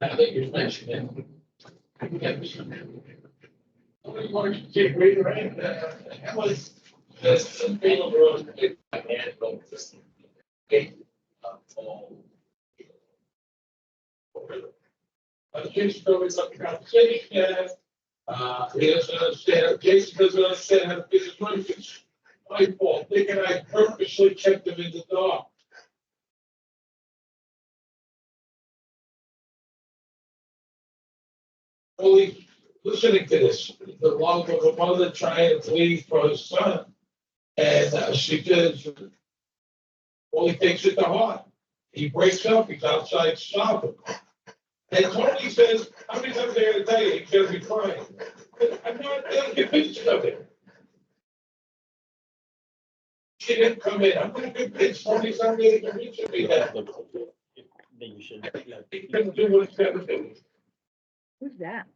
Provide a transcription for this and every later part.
Now that you mention it. Nobody wants to take greater aim. That was the available. Jason always up the conversation. He doesn't understand. Jason doesn't understand how to be his money. It's my fault. Nick and I purposely kept him in the dark. Only listening to this, the love of a mother trying to leave for her son. And she did. Well, he takes it to heart. He breaks up. He's outside sobbing. And Tony says, how many times are they going to tell you he's going to be crying? I'm not convinced of it. She didn't come in. I'm not convinced Tony's not really convinced of me that. You should. He couldn't do what he's got to do. Who's that?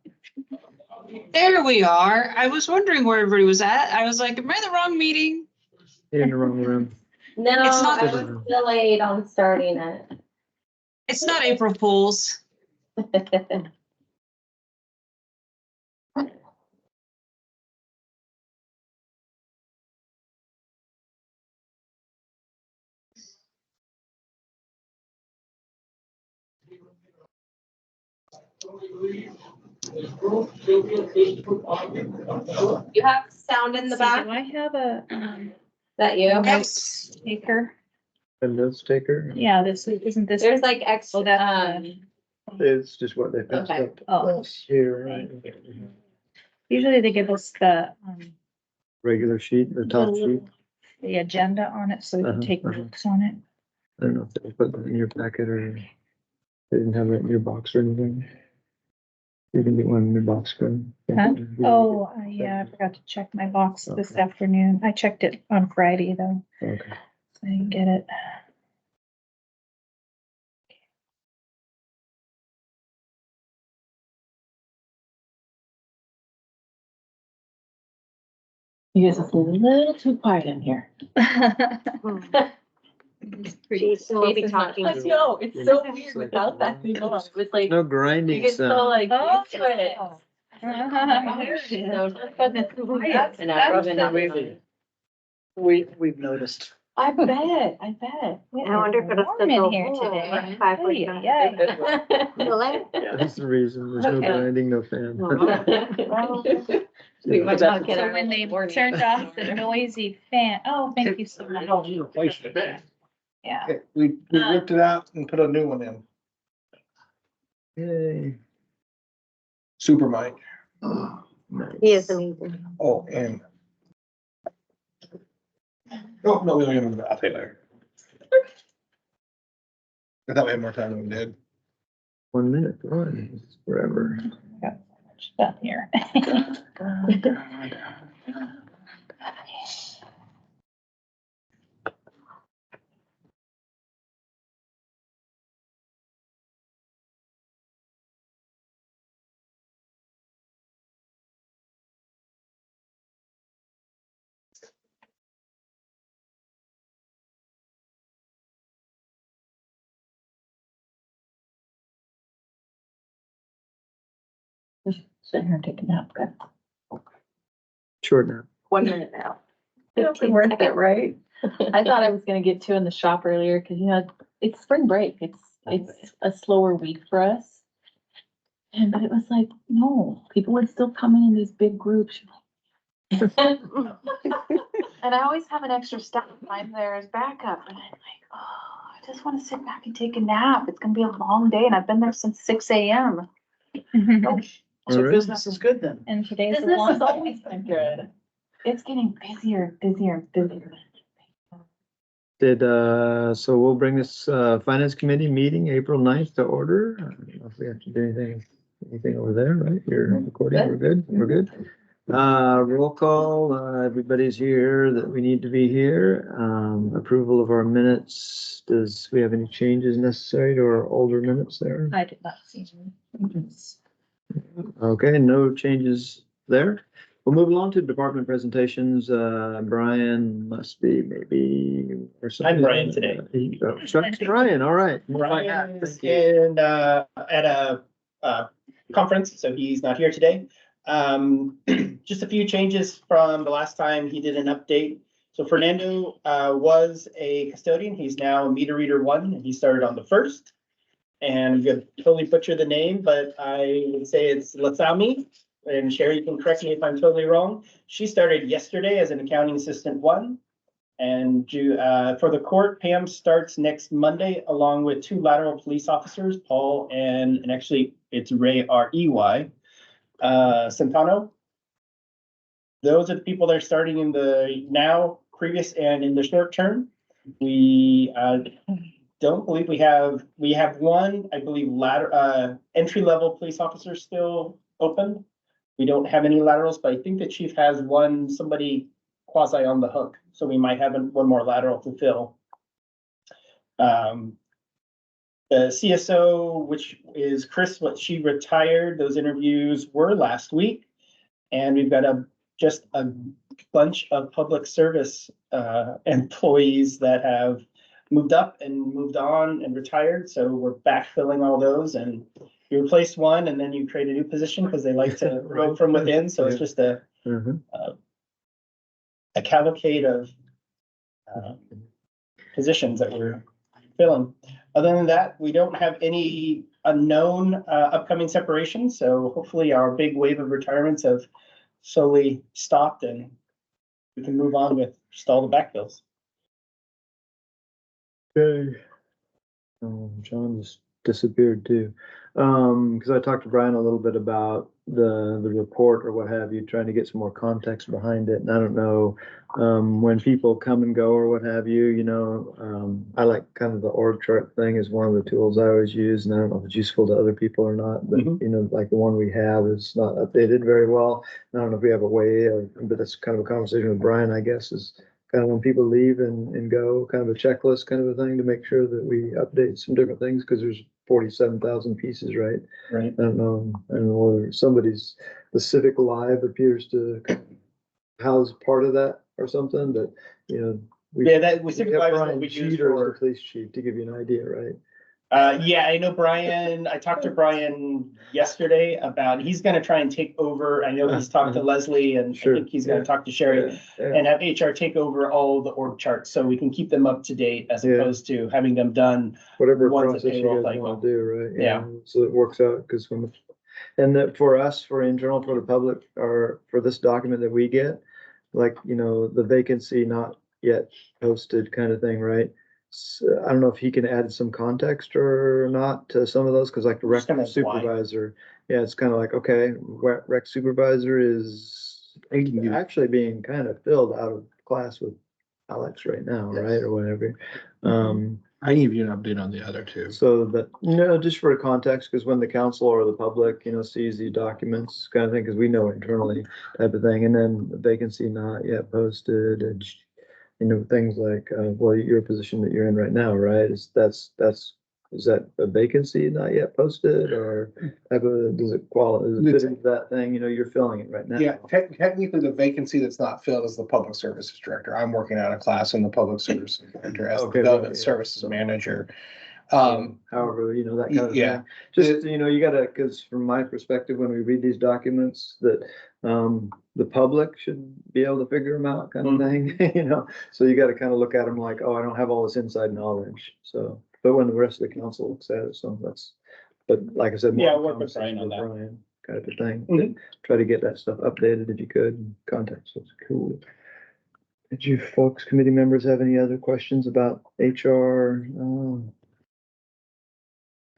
There we are. I was wondering where everybody was at. I was like, am I in the wrong meeting? In the wrong room. No, It's not- I was delayed on starting it. It's not April Fool's. You have sound in the back? Do I have a, Is that you? Yes. taker? A notes taker. Yeah, this, isn't this? There's like extra, Oh, that's, It's just what they passed Okay. up to Oh. us here, right? Usually they give us the, Regular sheet, the top sheet. the agenda on it, so we can Uh-huh, take uh-huh. notes on it. I don't know if they put that in your packet or they didn't have it in your box or anything. You can get one in your box. Huh? Oh, yeah, I forgot to check my box this Okay. afternoon. I checked it on Friday though, Okay. so I didn't get it. You guys are a little too quiet in here. She's maybe talking. I know, it's so weird without that thing on. It's like, No you grinding get so sound. like Oh. used to it. There it is. No, it's fun, it's quiet. That's- And I that's rubbing the on it. We've noticed. I bet, I bet. I wonder if it'll Warm in here still today. hold 5 Yeah. That's the reason. There's no Okay. grinding, no fan. We might not get So our when they warning. turned off the noisy fan, oh, thank you so much. Yeah. Okay, we ripped it out and put a new one in. Yay. Super mic. Nice. He is amazing. Oh, and. Oh, no, we don't get into that. I'll tell you later. I thought we had more time than we did. 1 minute, one, it's forever. Stuff here. Sit here and take a nap, good. Short nap. 1 minute now. It'll be worth it, right? I thought I was gonna get two in the shop earlier, cause you know, it's spring break, it's a slower week for us. And but it was like, no, people would still come in these big groups. And I always have an extra staff time there as backup, and I'm like, oh, I just wanna sit back and take a nap, it's gonna be a long day, and I've been there since 6 AM. All right. Business is good then. And today's the Business one. has always been good. It's getting busier, busier, busier. So we'll bring this, finance committee meeting April 9th to order. I don't know if we have to do anything over there, right? You're recording, we're good, we're good. Roll call, everybody's here that we need to be here. Approval of our minutes. Does we have any changes necessary to our older minutes there? I did not see. Okay, no changes there. We'll move along to department presentations. Brian must be maybe. Or something. I'm Brian today. Brian, all right. Brian is in, at a conference, so he's not here today. Just a few changes from the last time he did an update. So Fernando was a custodian. He's now a meter reader 1, and he started on the 1st. And I'm gonna totally butcher the name, but I would say it's Lasami. And Sherry, you can correct me if I'm totally wrong. She started yesterday as an accounting assistant 1. And for the court, Pam starts next Monday, along with 2 lateral police officers, Paul and actually it's Ray, R-E-Y, Santano. Those are the people that are starting in the now, previous, and in the short term. We don't believe we have 1, I believe, entry-level police officer still open. We don't have any laterals, but I think the chief has somebody quasi on the hook, so we might have 1 more lateral to fill. The CSO, which is Chris, she retired. Those interviews were last week, and we've got just a bunch of public service employees that have moved up and moved on and retired. So we're backfilling all those, and you replace one and then you create a new position because they like to grow from within. So it's just a cavalcade of positions that we're filling. Other than that, we don't have any unknown upcoming separations. So hopefully our big wave of retirements have slowly stopped and we can move on with just all the backfills. Okay. John just disappeared too. Because I talked to Brian a little bit about the report or what have you, trying to get some more context behind it. And I don't know, when people come and go or what have you, I like kind of the org chart thing is one of the tools I always use, and I don't know if it's useful to other people or not, but like the one we have is not updated very well. I don't know if we have a way but that's kind of a conversation with Brian, I guess, is kind of when people leave and go, kind of a checklist kind of a thing to make sure that we update some different things, because there's 47,000 pieces, right? Right. I don't know whether somebody's, the Civic Live appears to house part of that or something, but, we Civic have Live is what Brian we use Jeter as for. the police chief, to give you an idea, right? Yeah, I know Brian. I talked to Brian yesterday about, he's gonna try and take over. I know he's talked to Leslie, and Sure, I think he's gonna talk to Sherry and have HR take over all the org charts so we can keep them up to date as opposed to having them done. Whatever One's a process you payroll guys cycle. want to do, right? Yeah. So it works out, because and that for us, for internal, for the public, or for this document that we get, like, the vacancy not yet posted kind of thing, right? So, I don't know if he can add some context or not to some of those, because like the rec supervisor, it's kind of like, okay, rec supervisor is actually being kind of filled out of class with Alex right now, right, or whatever. I give you an update on the other 2. So that, just for context, because when the council or the public, sees these documents kind of thing, because we know internally type of thing, and then the vacancy not yet posted, and things like, well, your position that you're in right now, right? Is that a vacancy not yet posted, or does it fit into that thing? You're filling it right now. Yeah, technically the vacancy that's not filled is the public services director. I'm working on a class in the public services director as the development services manager. However, that kind of thing. Just, you gotta, because from my perspective, when we read these documents, that the public should be able to figure them out, kind of thing, so you gotta kind of look at them like, oh, I don't have all this inside knowledge, so, but when the rest of the council looks at it, so but like I said. Yeah, work with Brian on that. Brian, kind of a thing. Try to get that stuff updated if you could, contact, so it's cool. Did you folks, committee members, have any other questions about HR?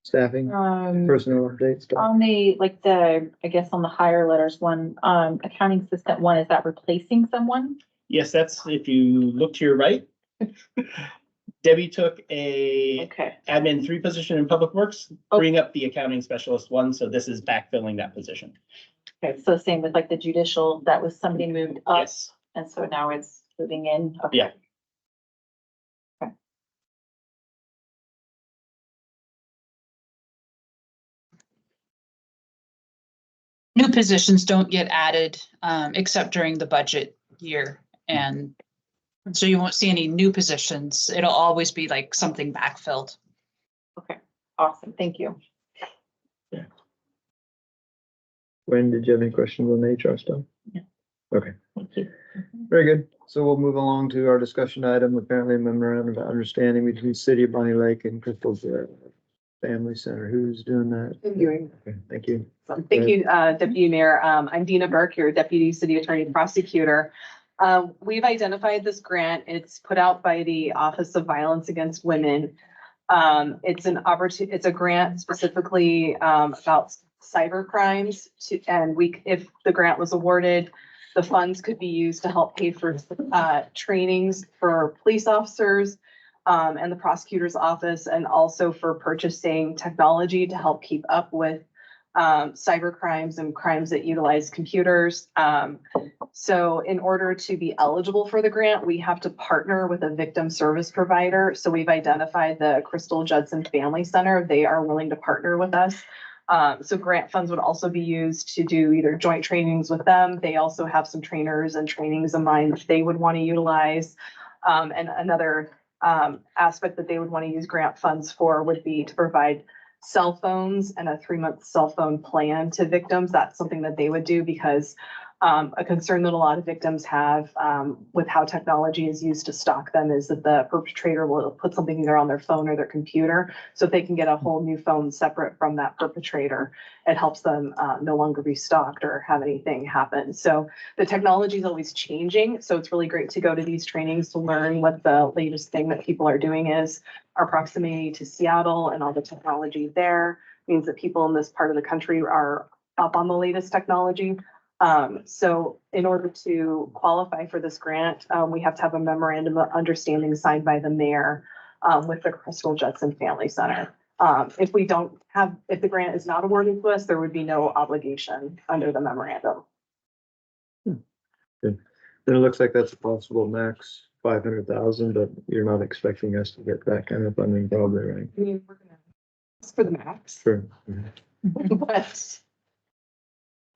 Staffing, personnel updates? On I guess on the hire letters one, accounting assistant 1, is that replacing someone? Yes, that's, if you look to your right. Debbie took a admin 3 position in Public Works, bring up the accounting specialist 1, so this is backfilling that position. Okay, so same with like the judicial, that was somebody moved up, Yes. and so now it's moving in. Okay. Yeah. New positions don't get added, except during the budget year. And so you won't see any new positions. It'll always be like something backfilled. Okay, awesome, thank you. Wayne, did you have any questions on the HR stuff? No. Okay, Thank you. very good. So we'll move along to our discussion item, apparently a memorandum of understanding between City of Bonney Lake and Crystal's Family Center. Who's doing that? Doing. Okay, thank you. Thank you, Deputy Mayor. I'm Dina Burke, your Deputy City Attorney Prosecutor. We've identified this grant. It's put out by the Office of Violence Against Women. It's an opportunity, it's a grant specifically about cyber crimes if the grant was awarded, the funds could be used to help pay for trainings for police officers and the prosecutor's office, and also for purchasing technology to help keep up with cyber crimes and crimes that utilize computers. So in order to be eligible for the grant, we have to partner with a victim service provider. So we've identified the Crystal Judson Family Center. They are willing to partner with us. So grant funds would also be used to do either joint trainings with them. They also have some trainers and trainings of mine that they would want to utilize. And another aspect that they would want to use grant funds for would be to provide cell phones and a 3-month cell phone plan to victims. That's something that they would do because a concern that a lot of victims have with how technology is used to stalk them is that the perpetrator will put something either on their phone or their computer. So if they can get a whole new phone separate from that perpetrator, it helps them no longer be stalked or have anything happen. So the technology is always changing. So it's really great to go to these trainings to learn what the latest thing that people are doing is. Our proximity to Seattle and all the technology there means that people in this part of the country are up on the latest technology. So in order to qualify for this grant, we have to have a memorandum of understanding signed by the mayor with the Crystal Judson Family Center. If the grant is not awarded to us, there would be no obligation under the memorandum. Good. Then it looks like that's a possible max 500,000, but you're not expecting us to get that kind of funding probably, right? I mean, we're gonna ask for the max, Sure. but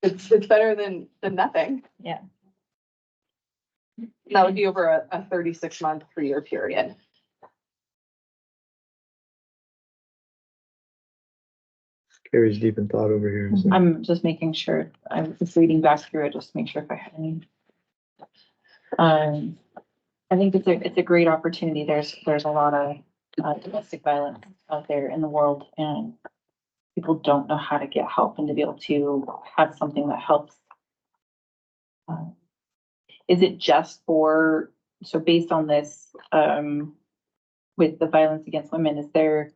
it's better than nothing. Yeah. That would be over a 36-month 3-year period. Carrie's deep in thought over here. so- I'm just making sure, I was reading back through it, just to make sure if I had any. I think it's a great opportunity. There's a lot of domestic violence out there in the world, and people don't know how to get help and to be able to have something that helps. Is it just so based on this, with the violence against women, is there?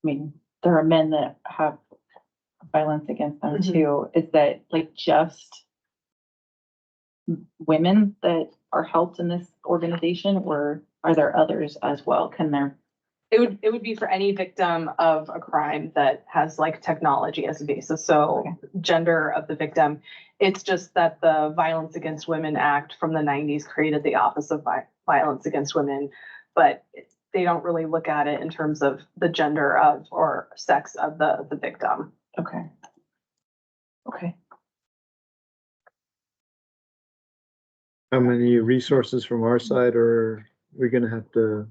I mean, there are men that have violence against them too. Is that like just women that are helped in this organization, or are there others as well? Can there? It would be for any victim of a crime that has like technology as a basis. So gender of the victim. It's just that the Violence Against Women Act from the 90s created the Office of Violence Against Women, but they don't really look at it in terms of the gender of or sex of the victim. Okay. Okay. How many resources from our side are we gonna have to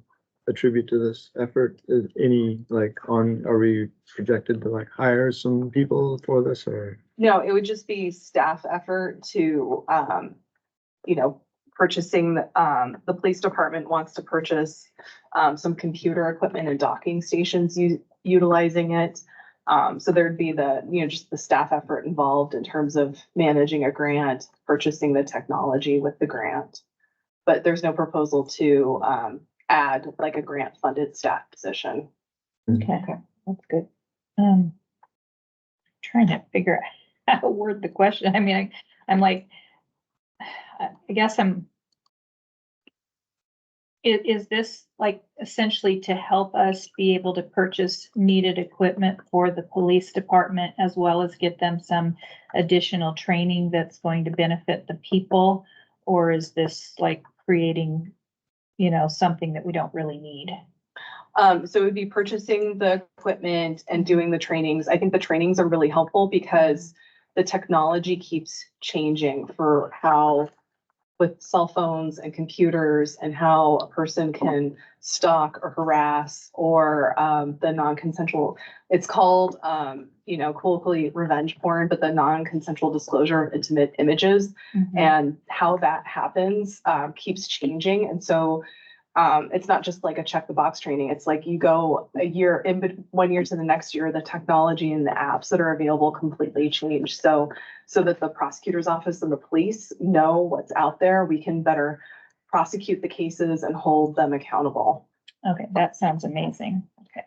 attribute to this effort? Is any are we projected to hire some people for this or? No, it would just be staff effort to, purchasing, the police department wants to purchase some computer equipment and docking stations utilizing it. So there'd be just the staff effort involved in terms of managing a grant, purchasing the technology with the grant. But there's no proposal to add like a grant funded staff position. Okay. That's good. Trying to figure out how to word the question. I mean, I'm like, I guess is this like essentially to help us be able to purchase needed equipment for the police department as well as get them some additional training that's going to benefit the people? Or is this like creating, something that we don't really need? So it would be purchasing the equipment and doing the trainings. I think the trainings are really helpful because the technology keeps changing for how with cell phones and computers and how a person can stalk or harass or the non-consensual, it's called, colloquially revenge porn, but the non-consensual disclosure of intimate images and how that happens keeps changing. And so it's not just like a check the box training. It's like you go a year in 1 year to the next year, the technology and the apps that are available completely change. So that the prosecutor's office and the police know what's out there, we can better prosecute the cases and hold them accountable. Okay, that sounds amazing. Okay.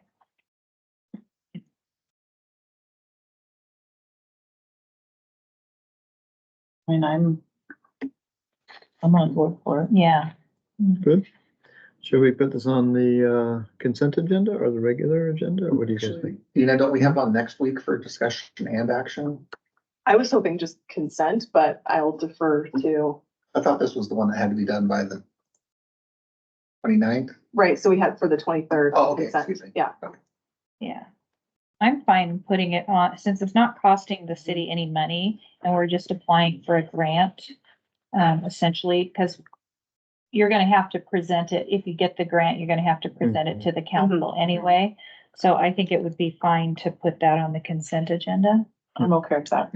I mean, I'm on board for it. Yeah. Good. Should we put this on the consent agenda or the regular agenda? Or what do you guys think? Don't we have on next week for discussion and action? I was hoping just consent, but I'll defer to, I thought this was the one that had to be done by the 29th. right, so we had for the 23rd. Oh, okay, consent. excuse me. Yeah. Yeah. I'm fine putting it on, since it's not costing the city any money and we're just applying for a grant, essentially, because you're gonna have to present it. If you get the grant, you're gonna have to present it to the council anyway. So I think it would be fine to put that on the consent agenda. I'm okay with that.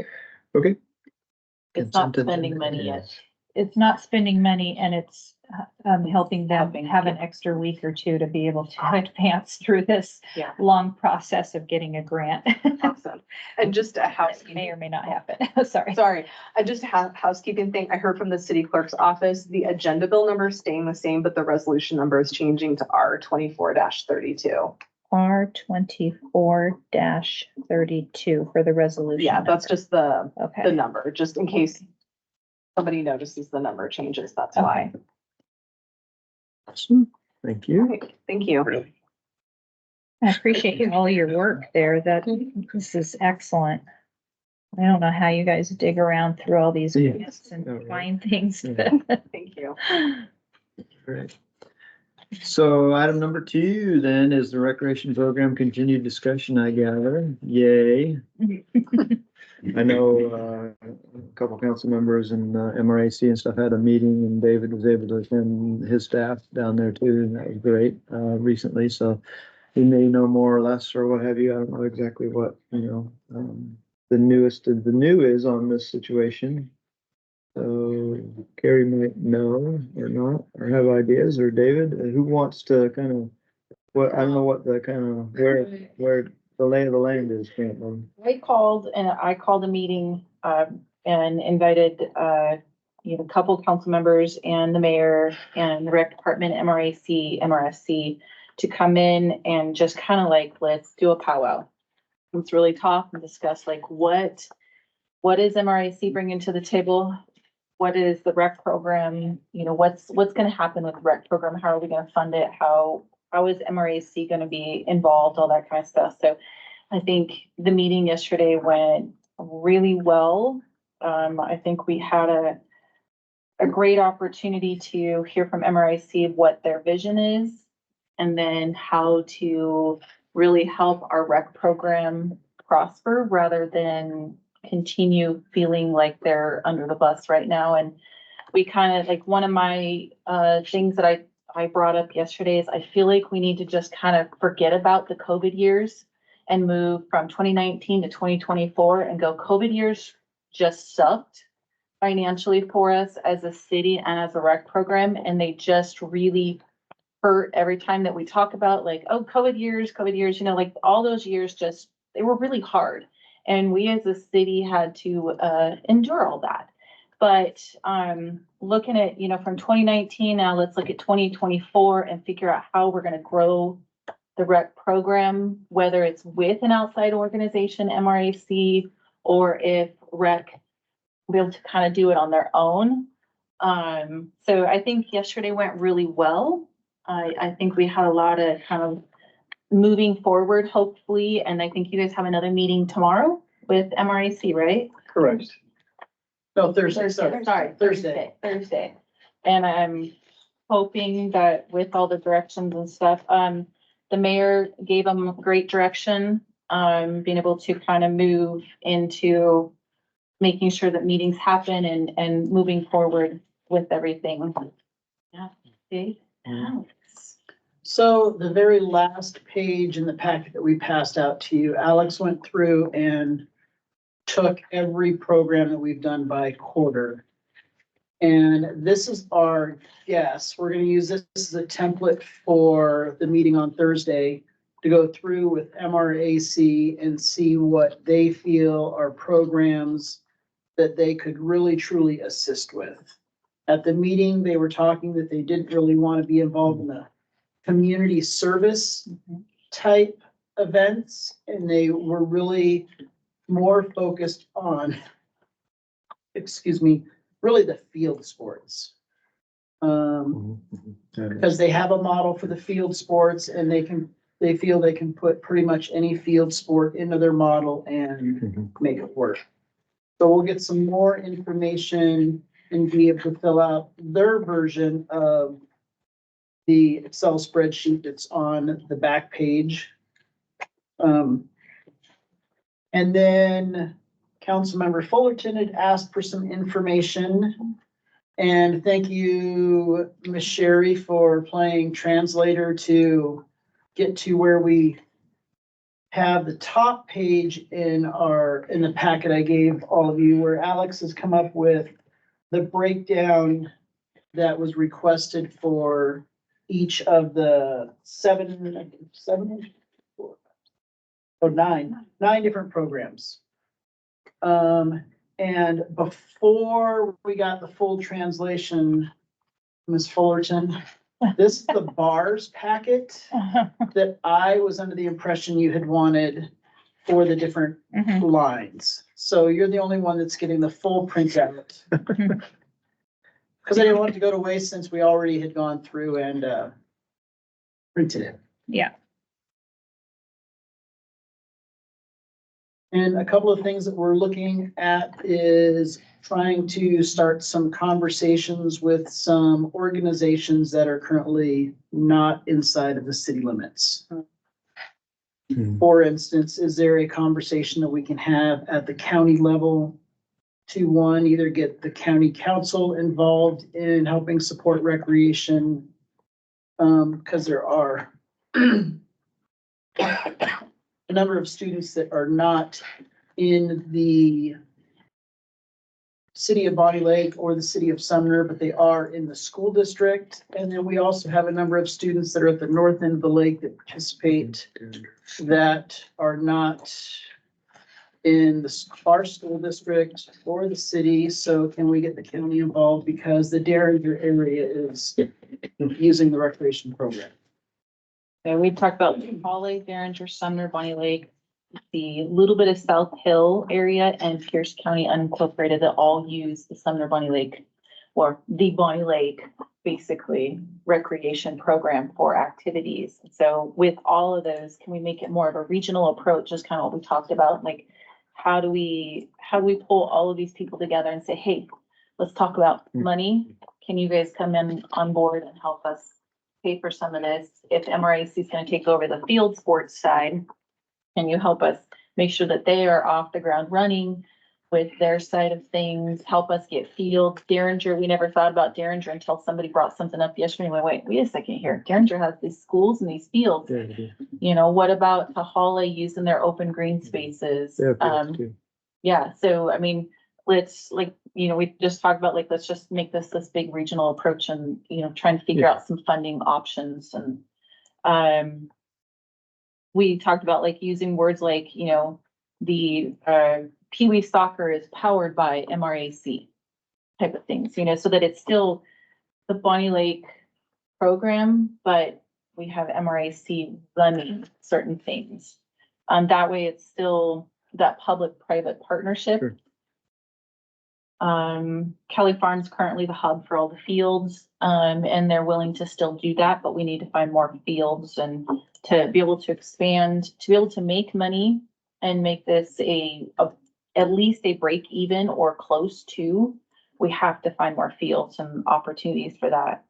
Okay. It's not Consent spending agenda money yet. is- It's not spending money and it's helping them Helping, have an yeah. extra week or two to be able to advance through this Yeah. long process of getting a grant. Awesome. And just a May housekeeping. or may not happen. Sorry. Sorry, I just have housekeeping thing. I heard from the city clerk's office, the agenda bill number is staying the same, but the resolution number is changing to R 24-32. R 24-32 for the resolution. Yeah, that's just the Okay. number, just in case somebody notices the number changes, that's why. Okay. Awesome. Thank you. Okay, thank you. I appreciate all your work there. This is excellent. I don't know how you guys dig around through all these Yeah. lists and Yeah, right. find things. Yeah. Thank you. Great. So item number 2 then is the recreation program continued discussion, I gather. Yay. I know a couple council members and MRAC and stuff had a meeting and David was able to attend his staff down there too, and that was great recently. So he may know more or less or what have you. I don't know exactly what, the newest of the new is on this situation. So Carrie might know or not, or have ideas, or David, who wants to kind of, I don't know what the kind of, where the lay of the land is currently. I called a meeting, and invited, a couple council members and the mayor and the rec department, MRAC, MRSC to come in and just kind of like, let's do a powwow. Let's really talk and discuss like what is MRAC bringing to the table? What is the rec program? What's going to happen with the rec program? How are we going to fund it? How is MRAC going to be involved? All that kind of stuff. So I think the meeting yesterday went really well. I think we had a great opportunity to hear from MRAC what their vision is and then how to really help our rec program prosper rather than continue feeling like they're under the bus right now. And we kind of like one of my things that I brought up yesterday is I feel like we need to just kind of forget about the COVID years and move from 2019 to 2024 and go COVID years just sucked financially for us as a city and as a rec program. And they just really hurt every time that we talk about like, oh, COVID years, like all those years just, they were really hard. And we as a city had to endure all that. But looking at, from 2019, now let's look at 2024 and figure out how we're going to grow the rec program, whether it's with an outside organization, MRAC, or if rec will be able to kind of do it on their own. So I think yesterday went really well. I think we had a lot of kind of moving forward, hopefully, and I think you guys have another meeting tomorrow with MRAC, right? Correct. No, Thursday. And I'm hoping that with all the directions and stuff, the mayor gave them great direction, being able to kind of move into making sure that meetings happen and moving forward with everything. Yeah. See? Alex. So the very last page in the packet that we passed out to you, Alex went through and took every program that we've done by quarter. And this is our guess. We're gonna use this as a template for the meeting on Thursday to go through with MRAC and see what they feel are programs that they could really truly assist with. At the meeting, they were talking that they didn't really want to be involved in the community service type events, and they were really more focused on, excuse me, really the field sports. Because they have a model for the field sports and they feel they can put pretty much any field sport into their model and make it work. So we'll get some more information and be able to fill out their version of the Excel spreadsheet that's on the back page. And then Councilmember Fullerton had asked for some information. And thank you, Ms. Sherry, for playing translator to get to where we have the top page in the packet I gave all of you, where Alex has come up with the breakdown that was requested for each of the nine different programs. And before we got the full translation, Ms. Fullerton, this is the bars packet that I was under the impression you had wanted for the different lines. So you're the only one that's getting the full printout. Because I didn't want it to go to waste since we already had gone through and printed it. Yeah. And a couple of things that we're looking at is trying to start some conversations with some organizations that are currently not inside of the city limits. For instance, is there a conversation that we can have at the county level to one, either get the county council involved in helping support recreation? Because there are a number of students that are not in the city of Bonney Lake or the city of Sumner, but they are in the school district. And then we also have a number of students that are at the north end of the lake that participate that are not in our school district or the city. So can we get the county involved, because the Derringer area is using the recreation program? So we talked about Holly, Derringer, Sumner, Bonney Lake, the little bit of South Hill area and Pierce County unincorporated that all use the Sumner Bonney Lake, or the Bonney Lake, basically recreation program for activities. So with all of those, can we make it more of a regional approach? Just kind of what we talked about, like how do we pull all of these people together and say, hey, let's talk about money. Can you guys come in on board and help us pay for some of this? If MRAC is going to take over the field sports side, can you help us make sure that they are off the ground running with their side of things? Help us get fields. Derringer, we never thought about Derringer until somebody brought something up yesterday. We went, wait a second here. Derringer has these schools and these fields. You know, what about Tahali using their open green spaces? Yeah, so I mean, let's we just talked about let's just make this big regional approach and, trying to figure out some funding options. And we talked about using words like, the Pee Wee soccer is powered by MRAC type of things, so that it's still the Bonney Lake program, but we have MRAC running certain things. That way it's still that public-private partnership. Sure. Kelly Farms currently the hub for all the fields, and they're willing to still do that, but we need to find more fields and to be able to expand, to be able to make money and make this at least a break even or close to. We have to find more fields and opportunities for that.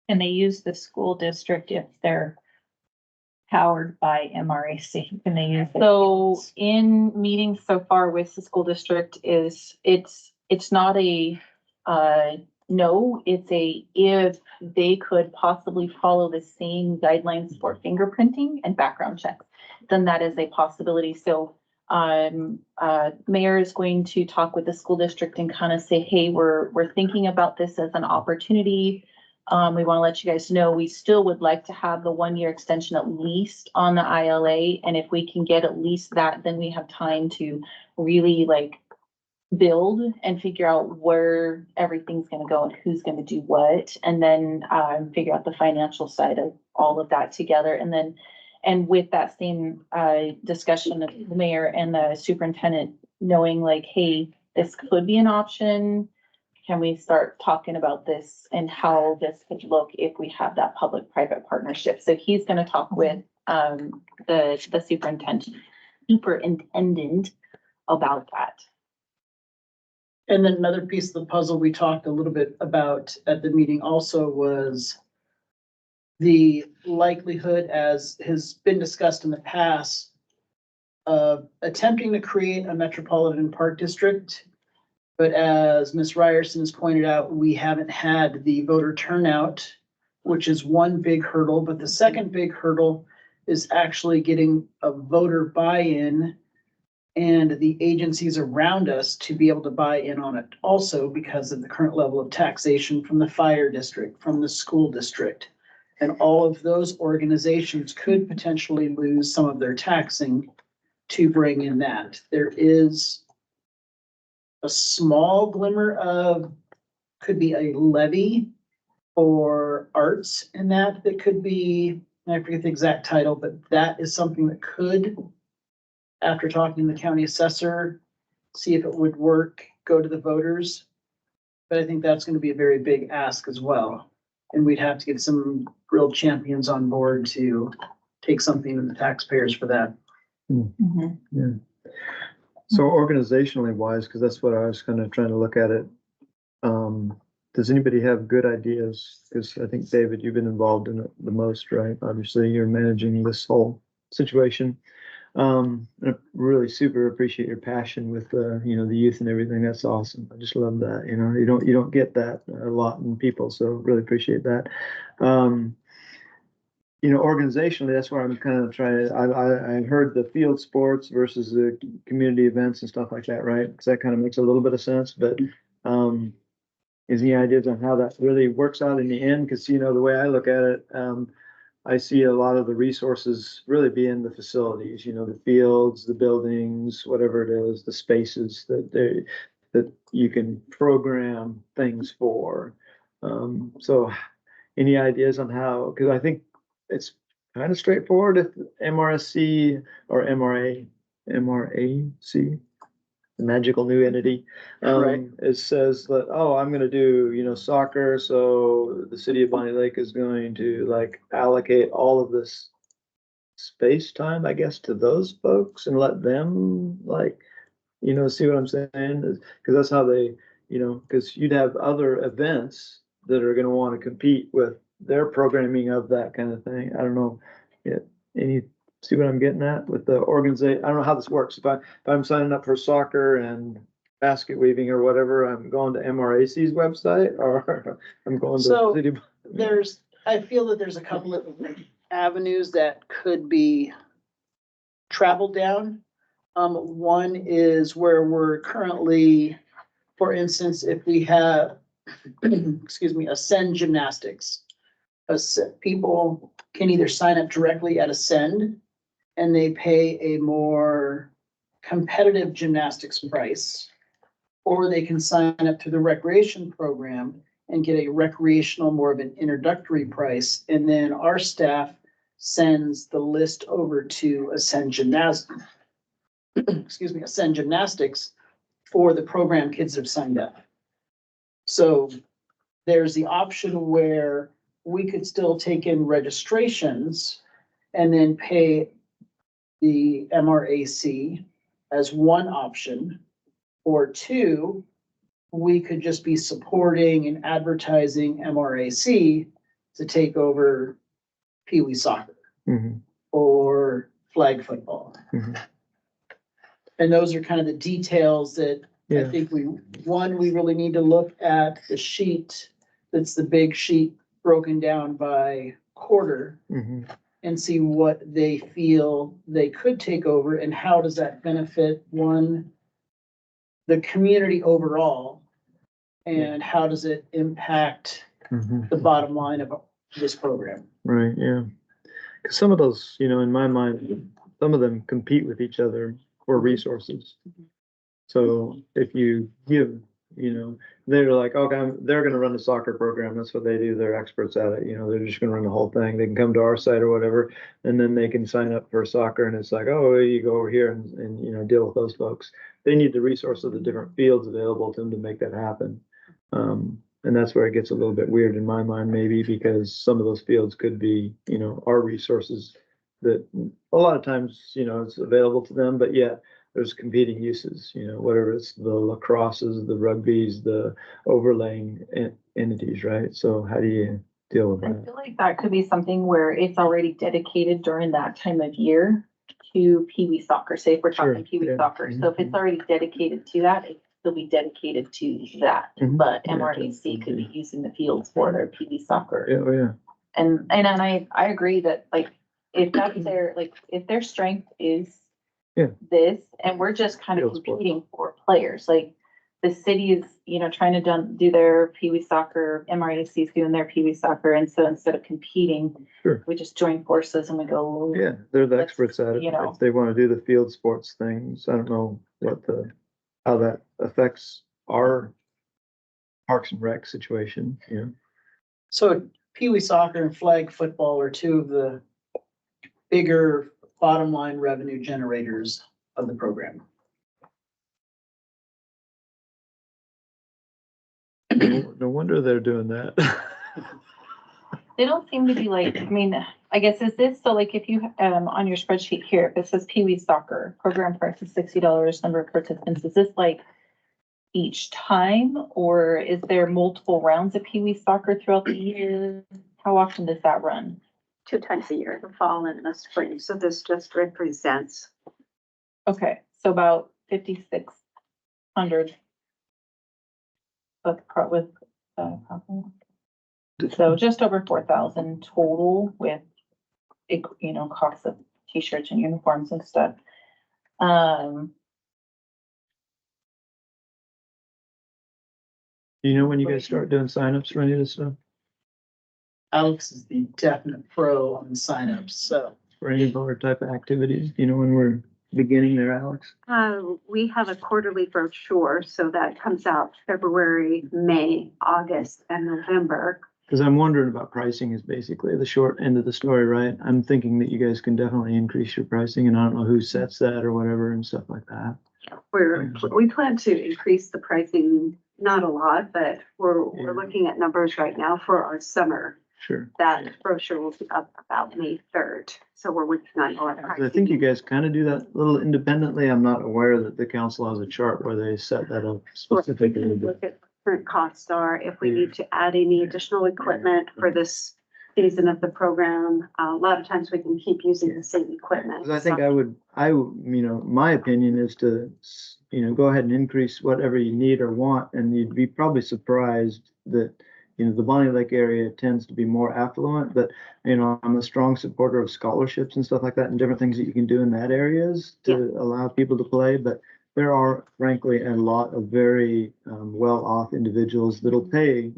And they use the school district if they're powered by MRAC? Can they use it? So in meetings so far with the school district is it's not a, no, it's a, if they could possibly follow the same guidelines for fingerprinting and background checks, then that is a possibility. So mayor is going to talk with the school district and kind of say, hey, we're thinking about this as an opportunity. We want to let you guys know, we still would like to have the 1-year extension at least on the ILA. And if we can get at least that, then we have time to really like build and figure out where everything's going to go and who's going to do what. And then figure out the financial side of all of that together. And then, and with that same discussion of the mayor and the superintendent knowing like, hey, this could be an option. Can we start talking about this and how this could look if we have that public-private partnership? So he's going to talk with the superintendent about that. And then another piece of the puzzle we talked a little bit about at the meeting also was the likelihood, as has been discussed in the past, of attempting to create a metropolitan park district. But as Ms. Ryerson has pointed out, we haven't had the voter turnout, which is one big hurdle. But the second big hurdle is actually getting a voter buy-in and the agencies around us to be able to buy in on it also because of the current level of taxation from the fire district, from the school district. And all of those organizations could potentially lose some of their taxing to bring in that. There is a small glimmer of, could be a levy for arts in that could be, I forget the exact title, but that is something that could, after talking to the county assessor, see if it would work, go to the voters. But I think that's going to be a very big ask as well. And we'd have to get some real champions on board to take something to the taxpayers for that. Mhm. Yeah. So organizationally wise, because that's what I was kind of trying to look at it. Does anybody have good ideas? Because I think, David, you've been involved in it the most, right? Obviously, you're managing this whole situation. I really super appreciate your passion with the youth and everything. That's awesome. I just love that. You don't get that a lot in people, so really appreciate that. Organizationally, that's where I'm kind of trying. I heard the field sports versus the community events and stuff like that, right? Because that kind of makes a little bit of sense. But is any ideas on how that really works out in the end? Because the way I look at it, I see a lot of the resources really be in the facilities. The fields, the buildings, whatever it is, the spaces that you can program things for. So, any ideas on how? Because I think it's kind of straightforward if MRSC or MRAC, the magical new entity, Right. it says that, oh, I'm going to do, soccer. So the city of Bonney Lake is going to allocate all of this space time, I guess, to those folks and let them see what I'm saying? Because that's how they, because you'd have other events that are going to want to compete with their programming of that kind of thing. I don't know. See what I'm getting at with the organization? I don't know how this works. If I'm signing up for soccer and basket weaving or whatever, I'm going to MRAC's website or I'm going to So, the city. I feel that there's a couple of avenues that could be traveled down. One is where we're currently, for instance, if we have, excuse me, Ascend Gymnastics. People can either sign up directly at Ascend and they pay a more competitive gymnastics price, or they can sign up to the recreation program and get a recreational, more of an introductory price. And then our staff sends the list over to Ascend Gymnastics, Ascend Gymnastics for the program kids that have signed up. So there's the option where we could still take in registrations and then pay the MRAC as one option, or two, we could just be supporting and advertising MRAC to take over Pee Wee soccer. Mhm. or flag football. Mhm. And those are kind of the details that I Yeah, think we really need to look at the sheet. That's the big sheet broken down by quarter mhm, and see what they feel they could take over and how does that benefit the community overall? And how does it impact mhm. the bottom line of this program? Right, yeah. 'Cause some of those, in my mind, some of them compete with each other for resources. So if you give, they're like, okay, they're gonna run the soccer program. That's what they do. They're experts at it. They're just gonna run the whole thing. They can come to our site or whatever, and then they can sign up for soccer. And it's like, oh, you go over here and deal with those folks. They need the resource of the different fields available to them to make that happen. And that's where it gets a little bit weird in my mind, maybe because some of those fields could be, our resources that a lot of times, it's available to them, but yet there's competing uses, whatever it's the lacrosses, the rugbies, the overlaying entities, right? So how do you deal with I that? feel like that could be something where it's already dedicated during that time of year to Pee Wee soccer, say if we're Sure, talking Pee Wee yeah. soccer. So if it's already dedicated to that, it will be dedicated to that. Mhm. But Yeah, MRAC could be using the fields for their Pee Wee soccer. Yeah, oh, yeah. And I agree that like, if that's their, like, if their strength is Yeah. this, and we're just kind of Field sport. competing for players, like the city is, trying to do their Pee Wee soccer, MRAC is doing their Pee Wee soccer, and so instead of competing, Sure. we just join forces and we go. Yeah, they're the Let's, experts at it. you know. If they want to do the field sports things, I don't know how that affects our Parks and Rec situation, So Pee Wee soccer and flag football are two of the bigger bottom line revenue generators of the program. No wonder they're doing that. They don't seem to be like, I mean, I guess is this, so like if you, on your spreadsheet here, if it says Pee Wee soccer, program price is $60, number of participants, is this like each time? Or is there multiple rounds of Pee Wee soccer throughout the year? How often does that run? 2 times a year, the fall and the spring. So this just represents. Okay, so about 5,600. With, so just over 4,000 total with, costs of t-shirts and uniforms and stuff. When you guys start doing signups for any of this stuff? Alex is the definite pro on signups, so. For any of our type of activities, when we're beginning there, Alex? We have a quarterly brochure, so that comes out February, May, August, and November. Because I'm wondering about pricing is basically the short end of the story, right? I'm thinking that you guys can definitely increase your pricing, and I don't know who sets that or whatever and stuff like that. We plan to increase the pricing, not a lot, but we're looking at numbers right now for our summer. Sure. That brochure will be up about May 3rd. So we're working on all that. I think you guys kind of do that a little independently. I'm not aware that the council has a chart where they set that up specifically. Look at what current costs are, if we need to add any additional equipment for this season of the program. A lot of times we can keep using the same equipment. 'Cause I think my opinion is to, go ahead and increase whatever you need or want, and you'd be probably surprised that, the Bonney Lake area tends to be more affluent, but, I'm a strong supporter of scholarships and stuff like that and different things that you can do in that areas to allow people to play, but there are frankly a lot of very well-off individuals that'll pay,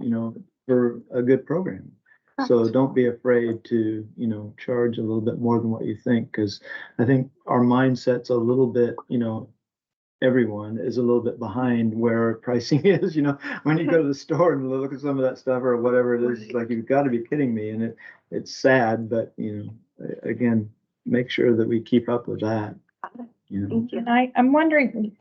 for a good program. So don't be afraid to, charge a little bit more than what you think, because I think our mindset's a little bit, everyone is a little bit behind where pricing is, when you go to the store and look at some of that stuff or whatever it is, it's like, you've got to be kidding me. And it's sad, but, again, make sure that we keep up with that. And I'm wondering,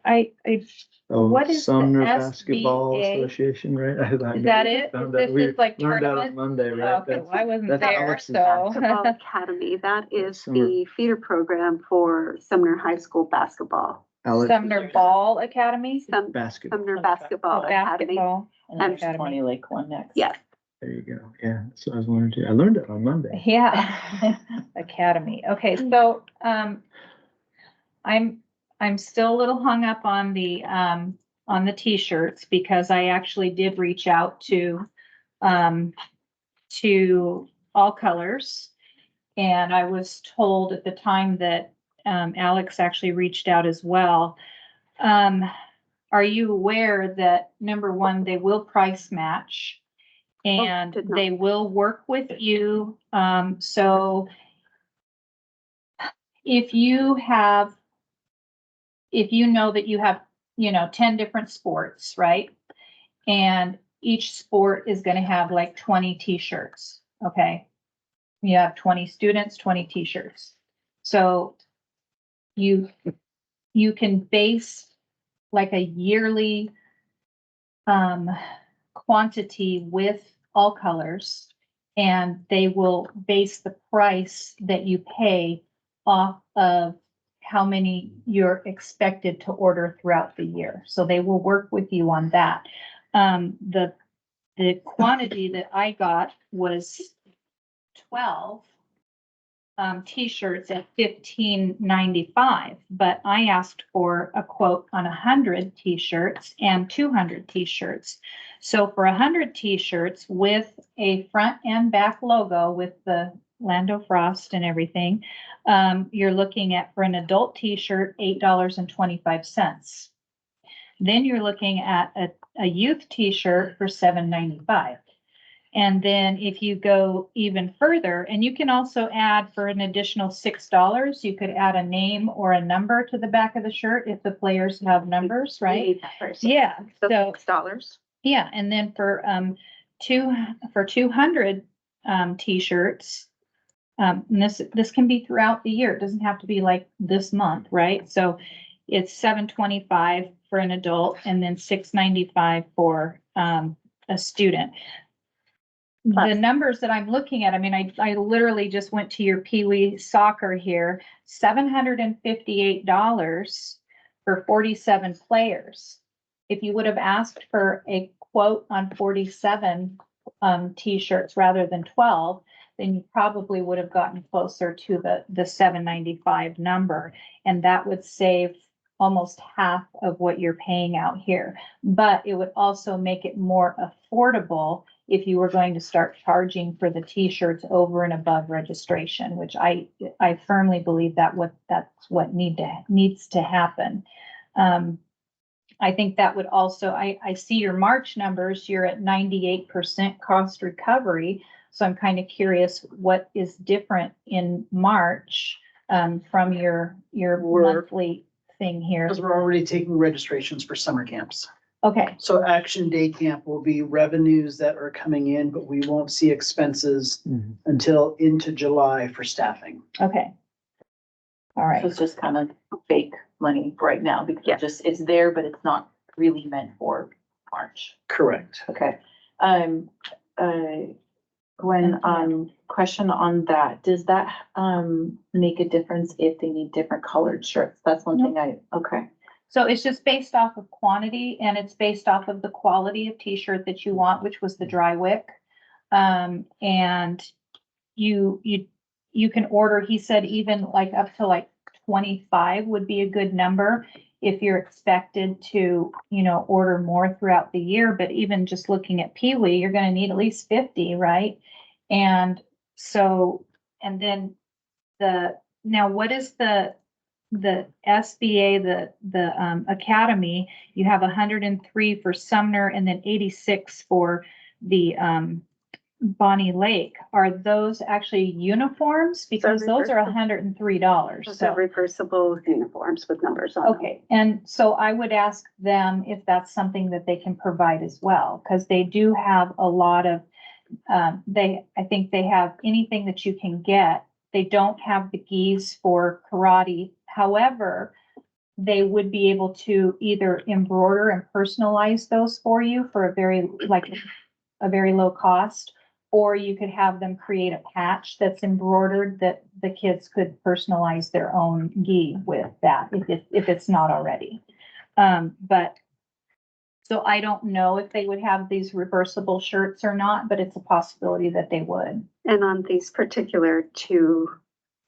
what is the Sumner Basketball SBA? Association, right? Is that it? We This is like learned out on tournament? Monday, right? Okay, well, I wasn't that's there, Alex's so. Basketball Academy, that is Summer. the feeder program for Sumner High School basketball. Sumner Ball Academy? Sumner Basketball. Basketball Oh, Academy. basketball. And then And there's Bonney Lake one next. Yes, There you go. Yeah, that's what I was wondering too. I learned it on Monday. Yeah, Academy. Okay, so, I'm still a little hung up on the t-shirts because I actually did reach out to All Colors. And I was told at the time that, Alex actually reached out as well. Are you aware that, number one, they will price match? And did not. they will work with you. So if you know that you have, 10 different sports, right? And each sport is gonna have like 20 t-shirts, okay? You have 20 students, 20 t-shirts. So you can base like a yearly quantity with All Colors, and they will base the price that you pay off of how many you're expected to order throughout the year. So they will work with you on that. The quantity that I got was 12 t-shirts at $15.95, but I asked for a quote on 100 t-shirts and 200 t-shirts. So for 100 t-shirts with a front and back logo with the Lando Frost and everything, you're looking at, for an adult t-shirt, $8.25. Then you're looking at a youth t-shirt for $7.95. And then if you go even further, and you can also add for an additional $6, you could add a name or a number to the back of the shirt if the players have numbers, We right? need that first. Yeah, So so, $6. yeah, and then for 200 t-shirts, and this can be throughout the year. It doesn't have to be like this month, right? So it's $7.25 for an adult and then $6.95 for a student. The numbers that I'm looking at, I mean, I literally just went to your Pee Wee soccer here, $758 for 47 players. If you would have asked for a quote on 47 t-shirts rather than 12, then you probably would have gotten closer to the $7.95 number, and that would save almost half of what you're paying out here. But it would also make it more affordable if you were going to start charging for the t-shirts over and above registration, which I firmly believe that's what needs to happen. I think that would also, I see your March numbers, you're at 98% cost recovery. So I'm kind of curious what is different in March from your monthly thing here. Because we're already taking registrations for summer camps. Okay, So Action Day Camp will be revenues that are coming in, but we won't see expenses until into July for staffing. okay. All So right, it's just kind of fake money right now because Yeah. it's there, but it's not really meant for March. Correct. Okay. Gwen, question on that. Does that, make a difference if they need different colored shirts? That's one thing okay. so it's just based off of quantity and it's based off of the quality of t-shirt that you want, which was the dry wick. And you can order, he said even like up to like 25 would be a good number if you're expected to, order more throughout the year. But even just looking at Pee Wee, you're gonna need at least 50, right? And so, and then now what is the SBA, the Academy? You have 103 for Sumner and then 86 for the Bonney Lake. Are those actually uniforms? Because those are $103. Those So, are reversible uniforms with numbers on them. okay, and so I would ask them if that's something that they can provide as well, because they do have a lot of, I think they have anything that you can get. They don't have the gis for karate. However, they would be able to either embroider and personalize those for you for a very low cost, or you could have them create a patch that's embroidered that the kids could personalize their own gi with that if it's not already. So So I don't know if they would have these reversible shirts or not, but it's a possibility that they would. And on these particular two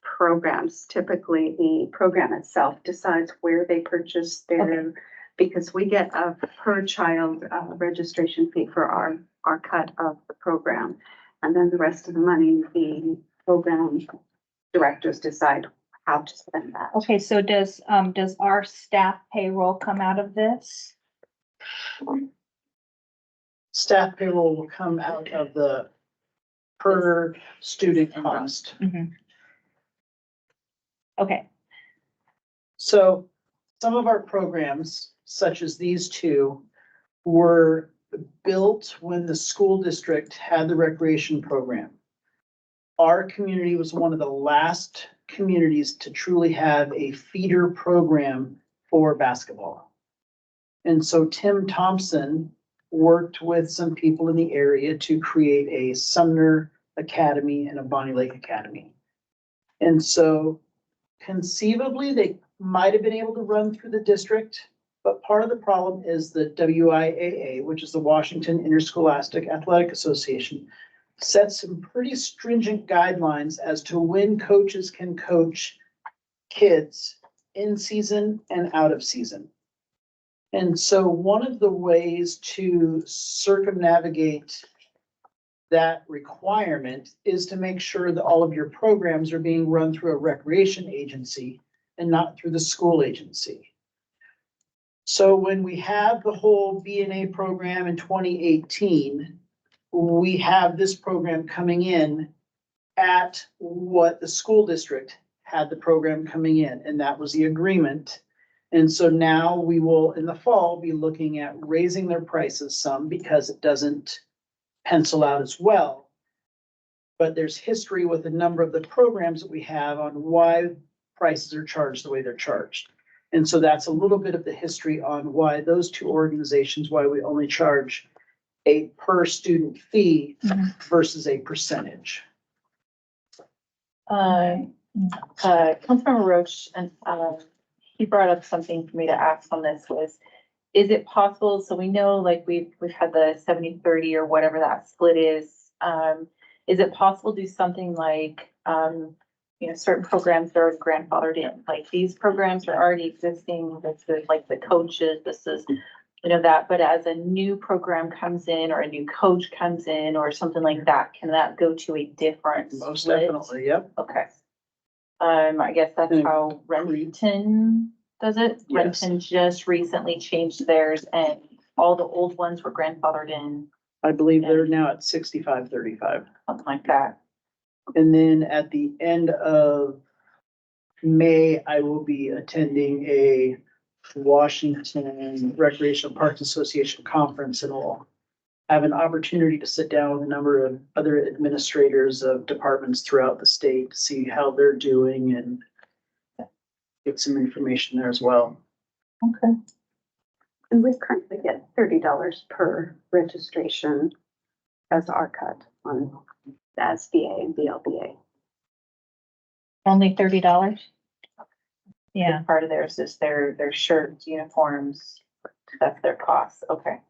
programs, typically the program itself decides where they purchase their, because we get a per child registration fee for our cut of the program. And then the rest of the money, the program directors decide how to spend that. Okay, so does our staff payroll come out of this? Staff payroll will come out of the per student cost. Okay, So some of our programs, such as these two, were built when the school district had the recreation program. Our community was one of the last communities to truly have a feeder program for basketball. And so Tim Thompson worked with some people in the area to create a Sumner Academy and a Bonney Lake Academy. And so conceivably, they might have been able to run through the district, but part of the problem is the WIAA, which is the Washington Interscholastic Athletic Association, sets some pretty stringent guidelines as to when coaches can coach kids in season and out of season. And so one of the ways to circumnavigate that requirement is to make sure that all of your programs are being run through a recreation agency and not through the school agency. So when we have the whole B&A program in 2018, we have this program coming in at what the school district had the program coming in, and that was the agreement. And so now we will, in the fall, be looking at raising their prices some because it doesn't pencil out as well. But there's history with a number of the programs that we have on why prices are charged the way they're charged. And so that's a little bit of the history on why those two organizations, why we only charge a per student fee versus a percentage. Councilmember Roach, and he brought up something for me to ask on this was, is it possible, so we know like we've had the 70-30 or whatever that split is it possible to do something like, certain programs that are grandfathered in, like these programs are already existing, this is like the coaches, this is, that, but as a new program comes in or a new coach comes in or something like that, can that go to a different Most split? definitely, yep. Okay. I guess that's how Renton does it. Yes. Renton just recently changed theirs and all the old ones were grandfathered in, I believe they're now at 65-35. something like that. And then at the end of May, I will be attending a Washington Recreational Parks Association conference, and we'll have an opportunity to sit down with a number of other administrators of departments throughout the state to see how they're doing and get some information there as well. Okay. And we currently get $30 per registration as our cut on the SBA and BLBA. only $30? Yeah, Part of theirs is their shirts, uniforms, that's their cost. Okay.